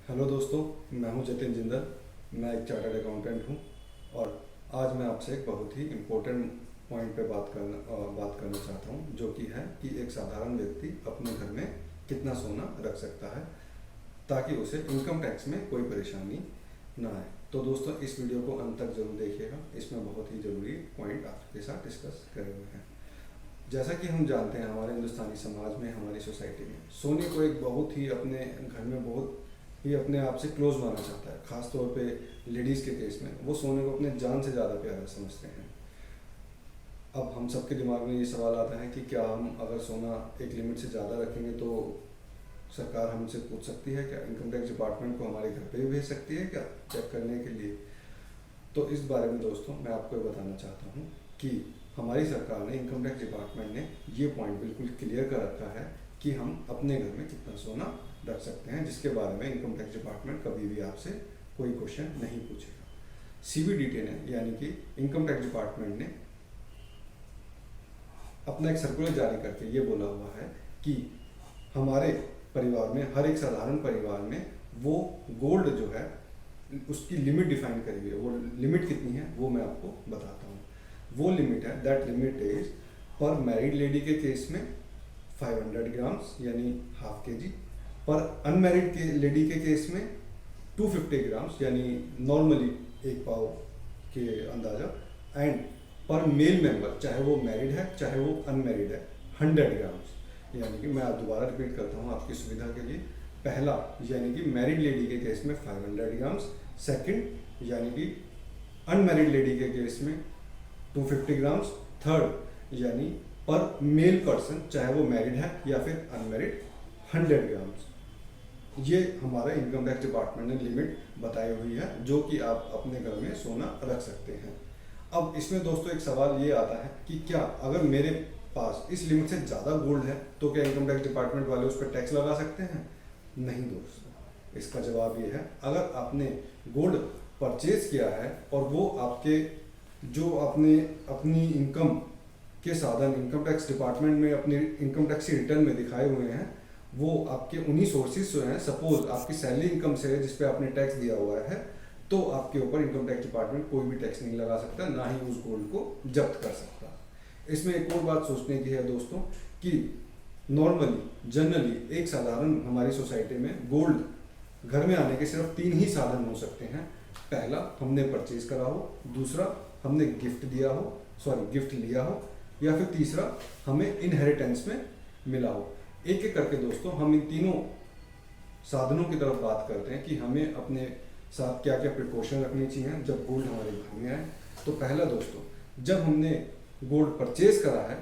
Hello दोस्तों, मैं हूं जतिन जिंदल। मैं एक चार्टर्ड अकाउंटेंट हूं और आज मैं आपसे एक बहुत ही इम्पोर्टेंट पॉइंट पे बात करना चाहता हूं, जो कि है कि एक साधारण व्यक्ति अपने घर में कितना सोना रख सकता है ताकि उसे इनकम टैक्स में कोई परेशानी ना आए। तो दोस्तों, इस वीडियो को अंत तक जरूर देखिएगा। इसमें बहुत ही ज़रूरी पॉइंट आपके साथ डिस्कस करे हुए हैं। जैसा कि हम जानते हैं, हमारे हिंदुस्तानी समाज में, हमारी सोसाइटी में सोने को एक बहुत ही अपने घर में बहुत ही अपने आप से क्लोज माना जाता है। ख़ास तौर पे लेडीज़ के केस में वो सोने को अपने जान से ज़्यादा प्यारा समझते हैं। अब हम सबके दिमाग में ये सवाल आता है कि क्या हम अगर सोना एक लिमिट से ज़्यादा रखेंगे तो सरकार हमसे पूछ सकती है क्या? इनकम टैक्स डिपार्टमेंट को हमारे घर पे भी भेज सकती है क्या चेक करने के लिए? तो इस बारे में दोस्तों मैं आपको ये बताना चाहता हूँ कि हमारी सरकार ने, इनकम टैक्स डिपार्टमेंट ने ये पॉइंट बिल्कुल क्लियर कर रखा है कि हम अपने घर में कितना सोना रख सकते हैं, जिसके बारे में इनकम टैक्स डिपार्टमेंट कभी भी आपसे कोई क्वेश्चन नहीं पूछेगा। सीबीडीटी ने, यानी कि इनकम टैक्स डिपार्टमेंट ने अपना एक सर्कुलर जारी करके ये बोला हुआ है कि हमारे परिवार में, हर एक साधारण परिवार में, वो गोल्ड जो है उसकी लिमिट डिफाइन करी हुई है। वो लिमिट कितनी है वो मैं आपको बताता हूँ। वो लिमिट है, दैट लिमिट इज पर मैरिड लेडी के केस में 500 ग्राम्स यानी हाफ के जी, पर अनमैरिड के लेडी के केस में 250 ग्राम्स यानी नॉर्मली एक पाव के अंदाजा, एंड पर मेल मेंबर, चाहे वो मैरिड है चाहे वो अनमैरिड है, 100 ग्राम्स। यानी कि मैं दोबारा रिपीट करता हूँ आपकी सुविधा के लिए। पहला यानी कि मैरिड लेडी के केस में 500 ग्राम्स, सेकंड यानी कि अनमैरिड लेडी के केस में 250 ग्राम्स, थर्ड यानी पर मेल पर्सन, चाहे वो मैरिड है या फिर अनमैरिड, 100 ग्राम्स। ये हमारा इनकम टैक्स डिपार्टमेंट ने लिमिट बताई हुई है जो कि आप अपने घर में सोना रख सकते हैं। अब इसमें दोस्तों एक सवाल ये आता है कि क्या अगर मेरे पास इस लिमिट से ज़्यादा गोल्ड है तो क्या इनकम टैक्स डिपार्टमेंट वाले उस पर टैक्स लगा सकते हैं? नहीं दोस्तों, इसका जवाब ये है, अगर आपने गोल्ड परचेज किया है और वो आपके जो आपने अपनी इनकम के साधन इनकम टैक्स डिपार्टमेंट में अपनी इनकम टैक्स रिटर्न में दिखाए हुए हैं, वो आपके उन्हीं सोर्सेज जो हैं, सपोज आपकी सैलरी इनकम से है जिस पे आपने टैक्स दिया हुआ है, तो आपके ऊपर इनकम टैक्स डिपार्टमेंट कोई भी टैक्स नहीं लगा सकता, ना ही उस गोल्ड को जब्त कर सकता। इसमें एक और बात सोचने की है दोस्तों कि नॉर्मली, जनरली एक साधारण हमारी सोसाइटी में गोल्ड घर में आने के सिर्फ 3 ही साधन हो सकते हैं। पहला, हमने परचेज करा हो, दूसरा हमने गिफ्ट लिया हो, या फिर तीसरा हमें इनहेरिटेंस में मिला हो। एक एक करके दोस्तों हम इन तीनों साधनों की तरफ बात करते हैं कि हमें अपने साथ क्या क्या प्रिकॉशन रखनी चाहिए जब गोल्ड हमारे घर में आए। तो पहला दोस्तों, जब हमने गोल्ड परचेज करा है,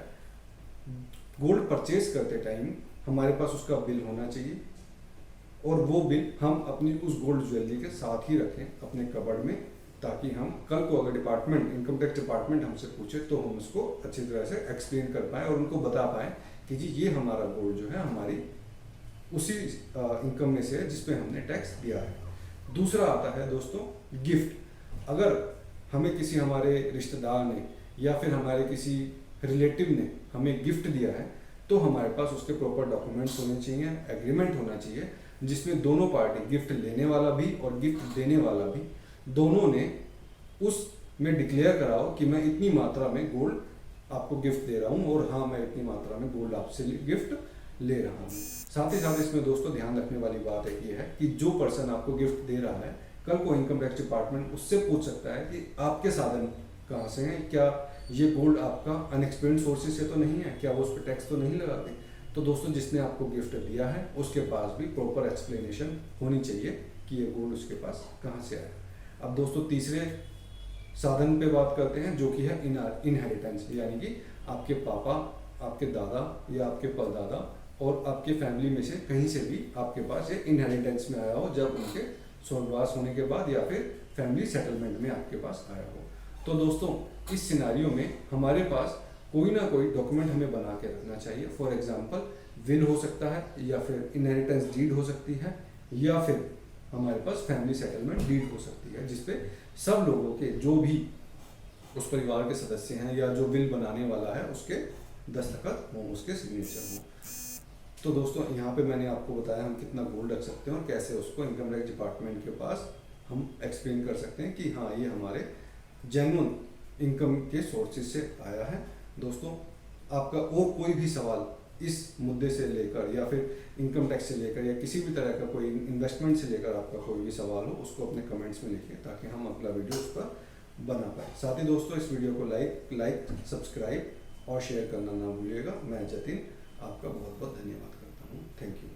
गोल्ड परचेज करते टाइम हमारे पास उसका बिल होना चाहिए, और वो बिल हम अपनी उस गोल्ड ज्वेलरी के साथ ही रखें अपने कबर्ड में, ताकि हम कल को अगर इनकम टैक्स डिपार्टमेंट हमसे पूछे तो हम उसको अच्छी तरह से एक्सप्लेन कर पाएँ और उनको बता पाएँ कि जी ये हमारा गोल्ड जो है हमारी उसी इनकम में से है जिस पे हमने टैक्स दिया है। दूसरा आता है दोस्तों गिफ्ट। अगर हमें किसी हमारे रिश्तेदार ने या फिर हमारे किसी रिलेटिव ने हमें गिफ्ट दिया है, तो हमारे पास उसके प्रॉपर डॉक्यूमेंट्स होने चाहिए, एग्रीमेंट होना चाहिए, जिसमें दोनों पार्टी, गिफ्ट लेने वाला भी और गिफ्ट देने वाला भी, दोनों ने उसमें डिक्लेयर कराओ कि मैं इतनी मात्रा में गोल्ड आपको गिफ्ट दे रहा हूँ, और हाँ, मैं इतनी मात्रा में गोल्ड आपसे गिफ्ट ले रहा हूँ। साथ ही साथ इसमें दोस्तों ध्यान रखने वाली बात एक ये है कि जो पर्सन आपको गिफ्ट दे रहा है, कल को इनकम टैक्स डिपार्टमेंट उससे पूछ सकता है कि आपके साधन कहाँ से हैं, क्या ये गोल्ड आपका अनएक्सप्लेन्ड सोर्सेज से तो नहीं है, क्या वो उस पर टैक्स तो नहीं लगाते? तो दोस्तों, जिसने आपको गिफ्ट दिया है उसके पास भी प्रॉपर एक्सप्लेनेशन होनी चाहिए कि ये गोल्ड उसके पास कहाँ से आया। अब दोस्तों तीसरे साधन पे बात करते हैं, जो कि है इनहेरिटेंस, यानी कि आपके पापा, आपके दादा या आपके परदादा और आपके फैमिली में से कहीं से भी आपके पास ये इनहेरिटेंस में आया हो, जब उनके स्वर्गवास होने के बाद या फिर फैमिली सेटलमेंट में आपके पास आया हो। तो दोस्तों, इस सिनारियो में हमारे पास कोई ना कोई डॉक्यूमेंट हमें बना के रखना चाहिए। फॉर एग्जांपल, विल हो सकता है, या फिर इनहेरिटेंस डीड हो सकती है, या फिर हमारे पास फैमिली सेटलमेंट डीड हो सकती है, जिसपे सब लोगों के, जो भी उस परिवार के सदस्य हैं या जो बिल बनाने वाला है, उसके दस्तखत हों, उसके सिग्नेचर हों। तो दोस्तों यहाँ पे मैंने आपको बताया हम कितना गोल्ड रख सकते हैं और कैसे उसको इनकम टैक्स डिपार्टमेंट के पास हम एक्सप्लेन कर सकते हैं कि हाँ ये हमारे जेन्युइन इनकम के सोर्सेज से आया है। दोस्तों आपका और कोई भी सवाल इस मुद्दे से लेकर या फिर इनकम टैक्स से लेकर या किसी भी तरह का कोई इन्वेस्टमेंट से लेकर आपका कोई भी सवाल हो उसको अपने कमेंट्स में लिखिए ताकि हम अगला वीडियो उस पर बना पाए। साथ ही दोस्तों इस वीडियो को लाइक सब्सक्राइब और शेयर करना ना भूलिएगा। मैं जतिन आपका बहुत बहुत धन्यवाद करता हूँ। Thank you.